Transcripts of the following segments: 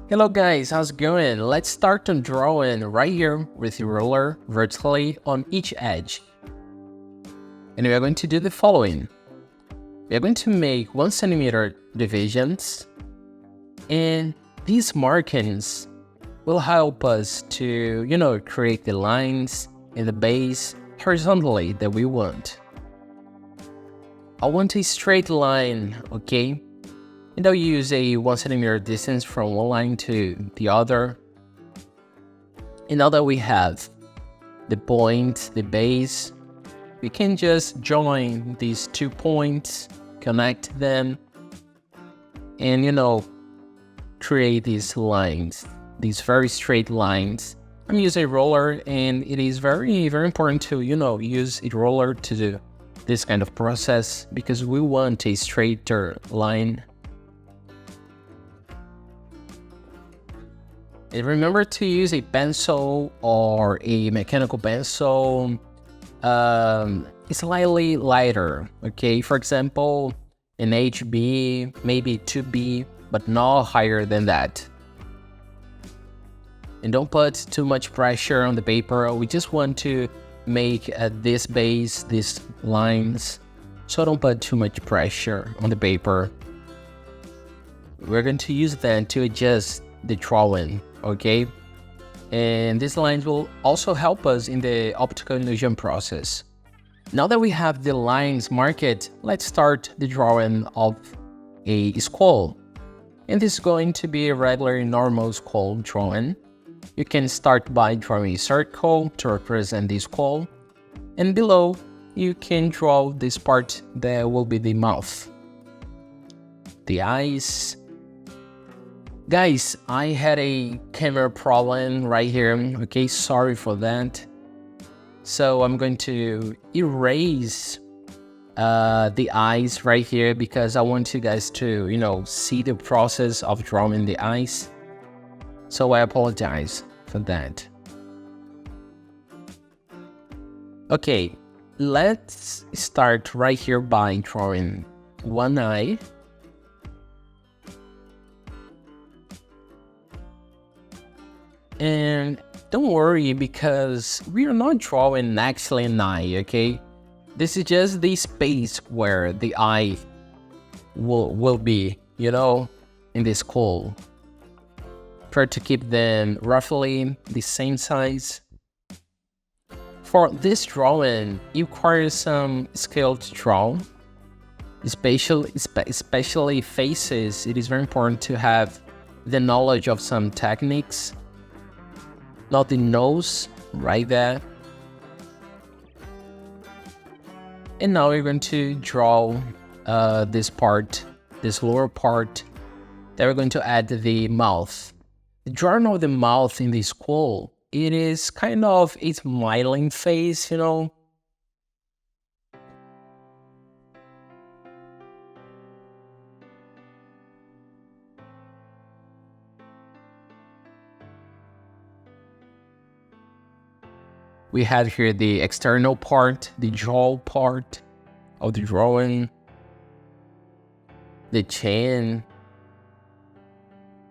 Hello guys, how's it going? Let's start on drawing right here with your ruler vertically on each edge. And we are going to do the following. We are going to make 1 centimeter divisions, and these markings will help us to, create the lines in the base horizontally that we want. I want a straight line, okay? And I'll use a 1 centimeter distance from one line to the other. And now that we have the point, the base, we can just join these 2 points, connect them, and create these lines, these very straight lines. I'm using a roller, and it is very, very important to, use a roller to do this kind of process because we want a straighter line. And remember to use a pencil or a mechanical pencil. It's slightly lighter, okay? For example, an HB, maybe 2B, but not higher than that. And don't put too much pressure on the paper. We just want to make this base, these lines, so don't put too much pressure on the paper. We're going to use that to adjust the drawing, okay? And these lines will also help us in the optical illusion process. Now that we have the lines marked, let's start the drawing of a skull. And this is going to be a regular normal skull drawing. You can start by drawing a circle to represent the skull, and below you can draw this part that will be the mouth, the eyes. Guys, I had a camera problem right here, okay, sorry for that. So I'm going to erase the eyes right here because I want you guys to, see the process of drawing the eyes. So I apologize for that. Okay, let's start right here by drawing one eye. And don't worry because we are not drawing actually an eye, okay? This is just the space where the eye will be, in the skull. Try to keep them roughly the same size. For this drawing, it requires some skill to draw, especially faces. It is very important to have the knowledge of some techniques. Not the nose, right there. And now we're going to draw this part, this lower part. Then we're going to add the mouth. The drawing of the mouth in the skull, it is kind of a smiling face, We have here the external part, the jaw part of the drawing, the chin,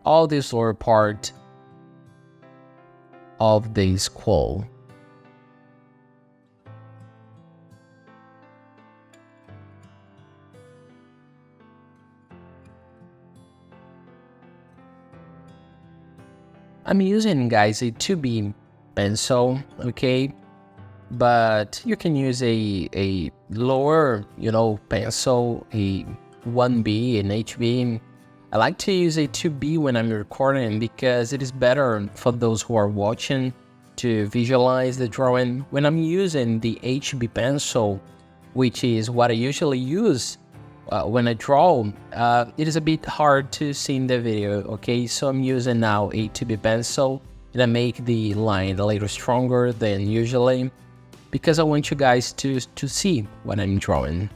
all this lower part of the skull. I'm using, guys, a 2B pencil, okay, but you can use a lower pencil, a 1B, an HB. I like to use a 2B when I'm recording because it is better for those who are watching to visualize the drawing. When I'm using the HB pencil, which is what I usually use when I draw, it is a bit hard to see in the video, okay? So I'm using now a 2B pencil, and I make the line a little stronger than usually because I want you guys to see what I'm drawing.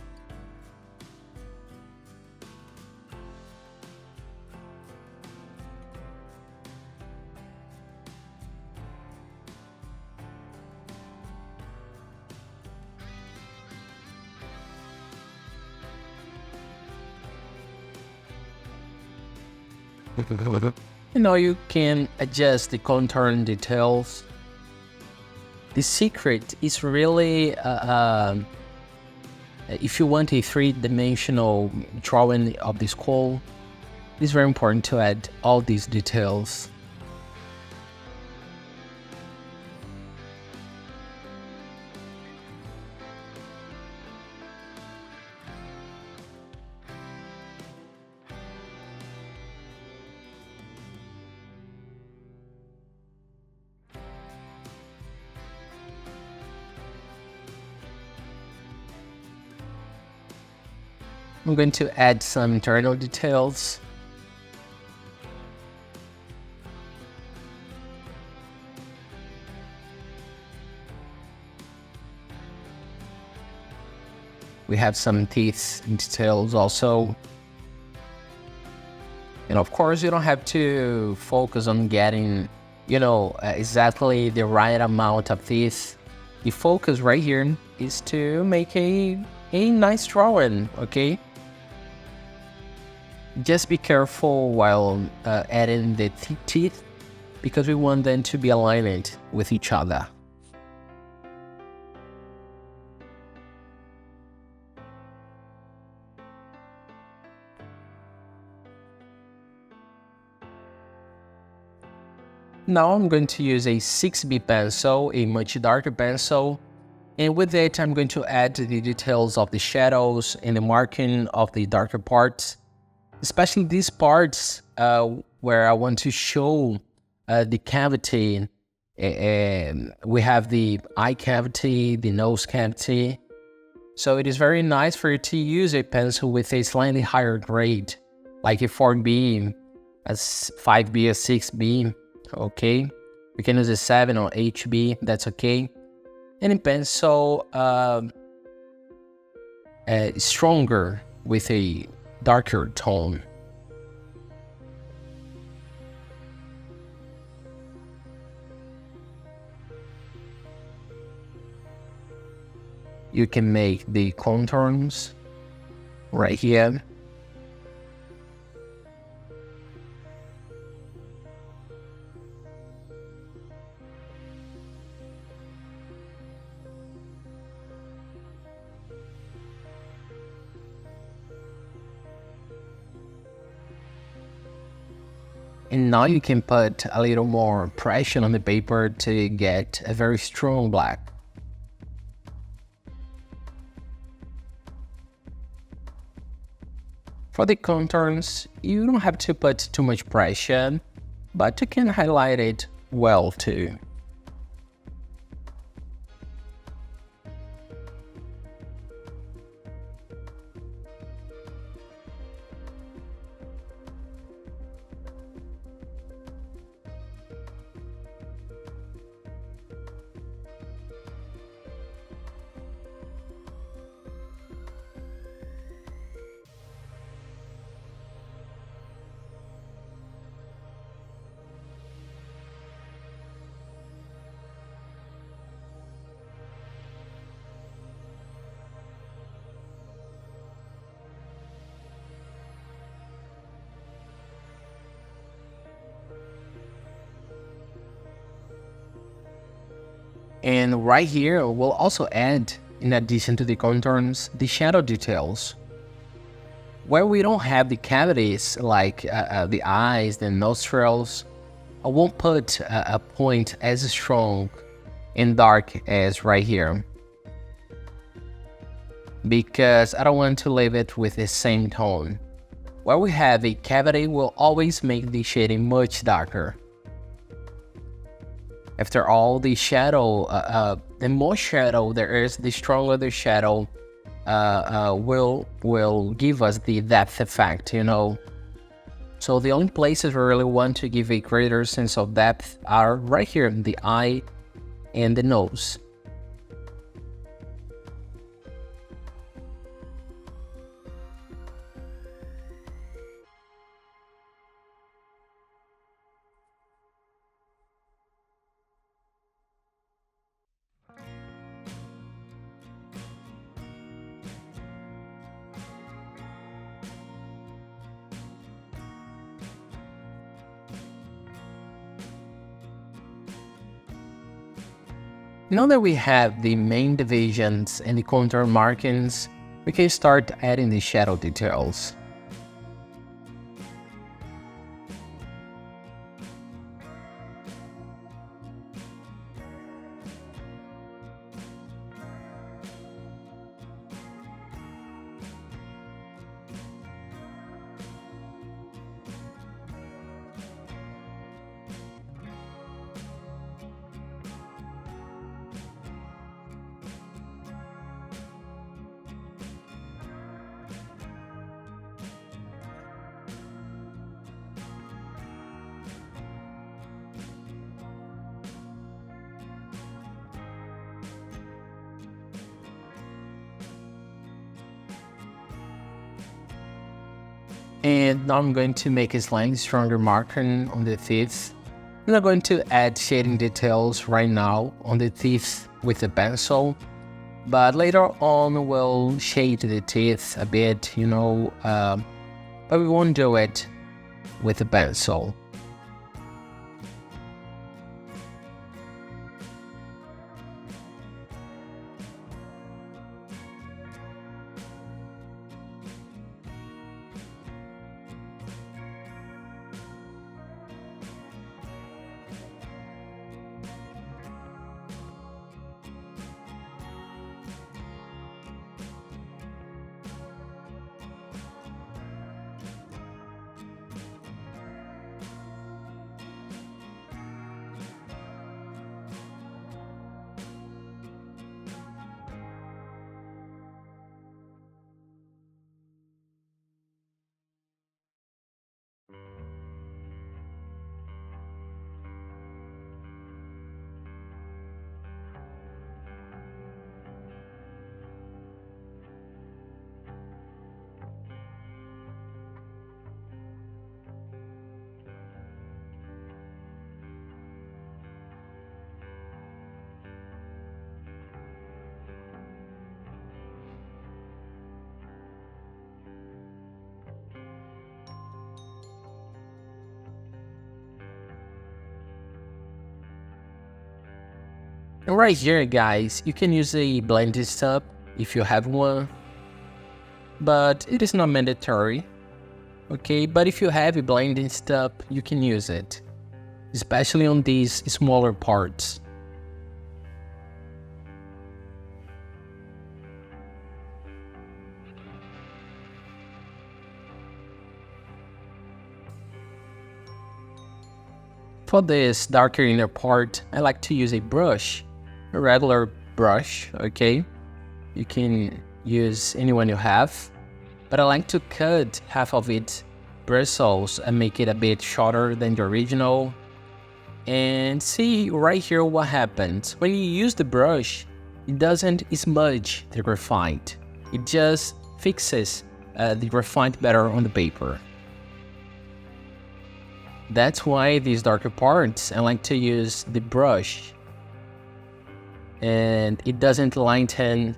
You can adjust the contour and details. The secret is really, if you want a three-dimensional drawing of the skull, it's very important to add all these details. I'm going to add some internal details. We have some teeth details also. And of course, you don't have to focus on getting, exactly the right amount of teeth. The focus right here is to make a nice drawing, okay? Just be careful while adding the teeth, because we want them to be aligned with each other. Now I'm going to use a 6B pencil, a much darker pencil, and with it I'm going to add the details of the shadows and the marking of the darker parts, especially these parts where I want to show the cavity. We have the eye cavity, the nose cavity, so it is very nice for you to use a pencil with a slightly higher grade, like a 4B, a 5B, a 6B. Okay, we can use a 7 or HB, that's okay. And a pencil stronger with a darker tone. You can make the contours right here. And now you can put a little more pressure on the paper to get a very strong black. For the contours, you don't have to put too much pressure, but you can highlight it well too. And right here, we'll also add, in addition to the contours, the shadow details. Where we don't have the cavities, like the eyes, the nostrils, I won't put a point as strong and dark as right here, because I don't want to leave it with the same tone. Where we have a cavity, we'll always make the shading much darker. After all, the shadow, the more shadow there is, the stronger the shadow will give us the depth effect, So the only places we really want to give a greater sense of depth are right here in the eye and the nose. Now that we have the main divisions and the contour markings, we can start adding the shadow details. And now I'm going to make a slightly stronger marking on the teeth. I'm not going to add shading details right now on the teeth with the pencil, but later on we'll shade the teeth a bit, but we won't do it with the pencil. And right here, guys, you can use a blending stub if you have one, but it is not mandatory, okay? But if you have a blending stub, you can use it, especially on these smaller parts. For this darker inner part, I like to use a brush, a regular brush, okay? You can use any one you have, but I like to cut half of its bristles and make it a bit shorter than the original. And see right here what happens. When you use the brush, it doesn't smudge the graphite. It just fixes the graphite better on the paper. That's why these darker parts, I like to use the brush. And it doesn't lighten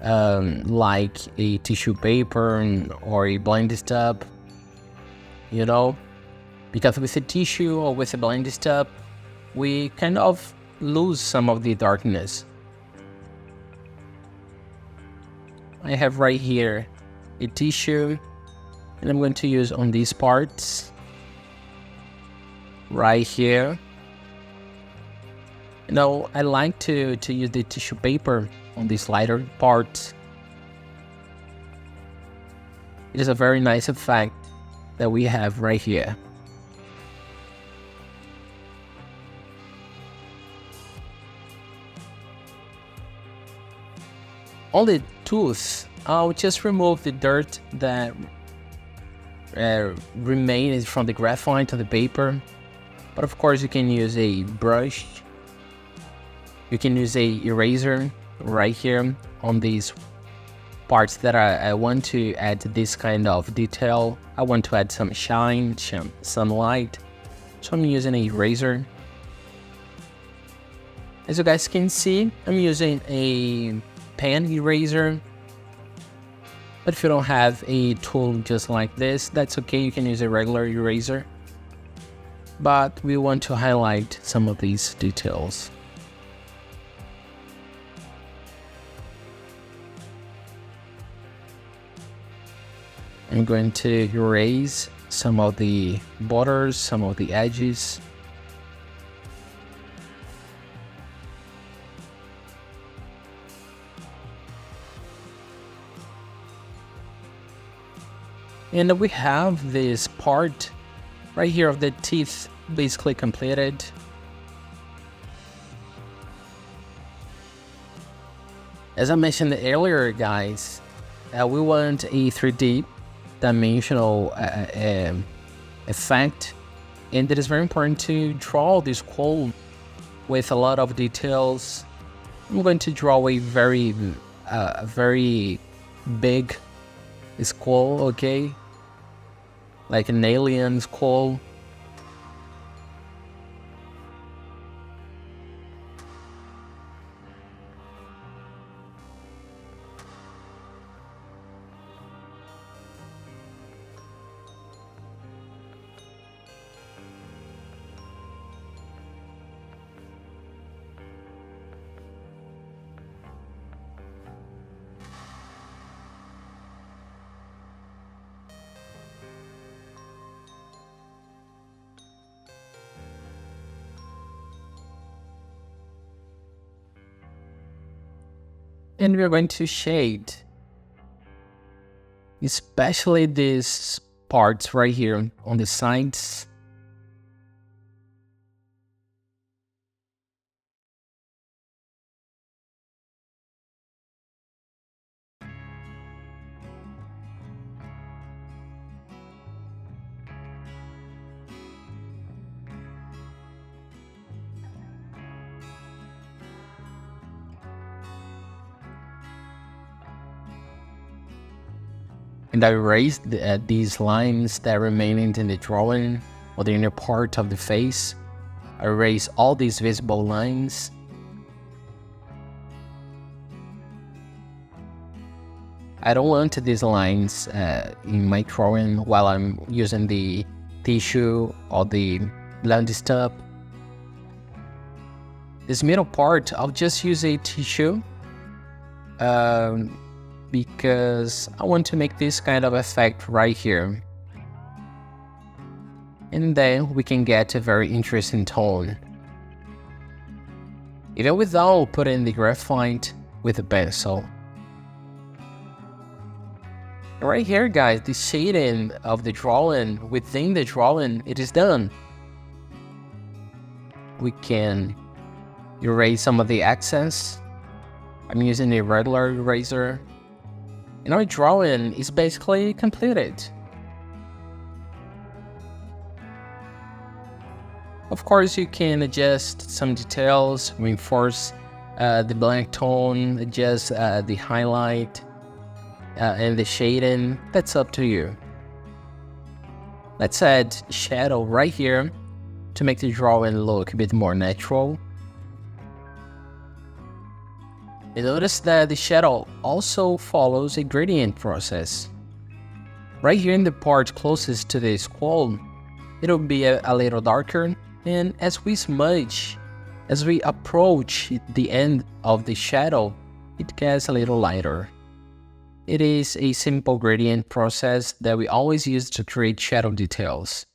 like a tissue paper or a blending stub, because with a tissue or with a blending stub, we kind of lose some of the darkness. I have right here a tissue, and I'm going to use on these parts right here. I like to use the tissue paper on these lighter parts. It is a very nice effect that we have right here. On the tooth, I'll just remove the dirt that remains from the graphite on the paper. But of course you can use a brush. You can use a eraser right here on these parts that I want to add this kind of detail. I want to add some shine, some light. So I'm using an eraser. As you guys can see, I'm using a pen eraser. But if you don't have a tool just like this, that's okay, you can use a regular eraser. But we want to highlight some of these details. I'm going to erase some of the borders, some of the edges. And we have this part right here of the teeth basically completed. As I mentioned earlier, guys, we want a 3D dimensional effect, and it is very important to draw this skull with a lot of details. I'm going to draw a very big skull, okay, like an alien skull. And we're going to shade, especially these parts right here on the sides. And I erased these lines that remained in the drawing or the inner part of the face. I erased all these visible lines. I don't want these lines in my drawing while I'm using the tissue or the blend stub. This middle part, I'll just use a tissue because I want to make this kind of effect right here. And then we can get a very interesting tone. Even without putting the graphite with a pencil. Right here, guys, the shading of the drawing, within the drawing, it is done. We can erase some of the excess. I'm using a regular eraser. And our drawing is basically completed. Of course, you can adjust some details, reinforce the black tone, adjust the highlight and the shading. That's up to you. Let's add shadow right here to make the drawing look a bit more natural. You notice that the shadow also follows a gradient process. Right here in the part closest to the skull, it'll be a little darker, and as we smudge, as we approach the end of the shadow, it gets a little lighter. It is a simple gradient process that we always use to create shadow details.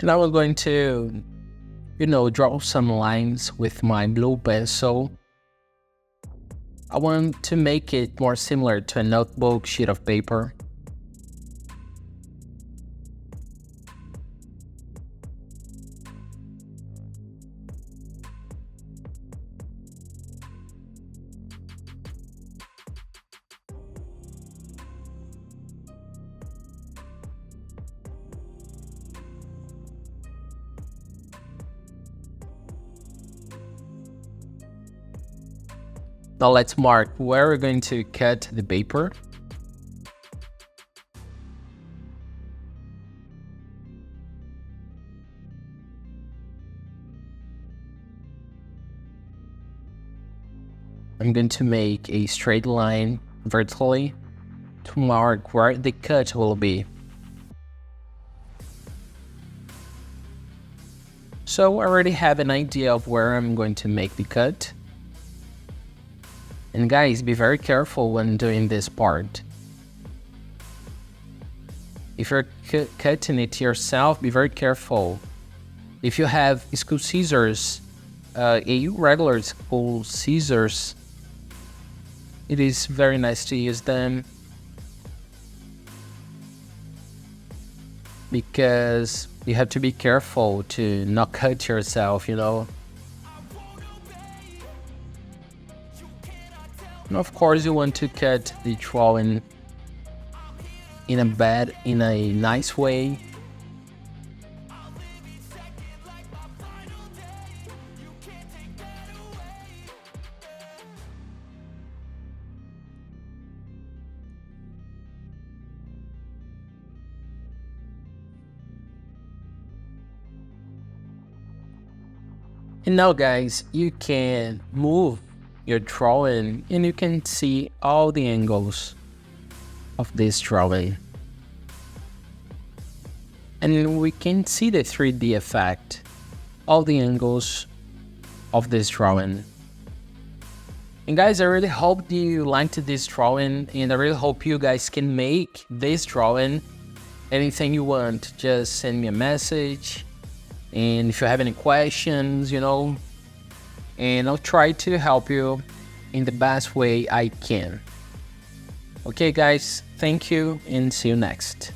Now I'm going to, draw some lines with my blue pencil. I want to make it more similar to a notebook sheet of paper. Now let's mark where we're going to cut the paper. I'm going to make a straight line vertically to mark where the cut will be. So I already have an idea of where I'm going to make the cut. And guys, be very careful when doing this part. If you're cutting it yourself, be very careful. If you have school scissors, a regular school scissors, it is very nice to use them because you have to be careful to not cut yourself, you know. And of course, you want to cut the drawing in a nice way. And now guys, you can move your drawing and you can see all the angles of this drawing. And we can see the 3D effect, all the angles of this drawing. And guys, I really hope you liked this drawing, and I really hope you guys can make this drawing. Anything you want, just send me a message. And if you have any questions, you know, and I'll try to help you in the best way I can. Okay guys, thank you and see you next.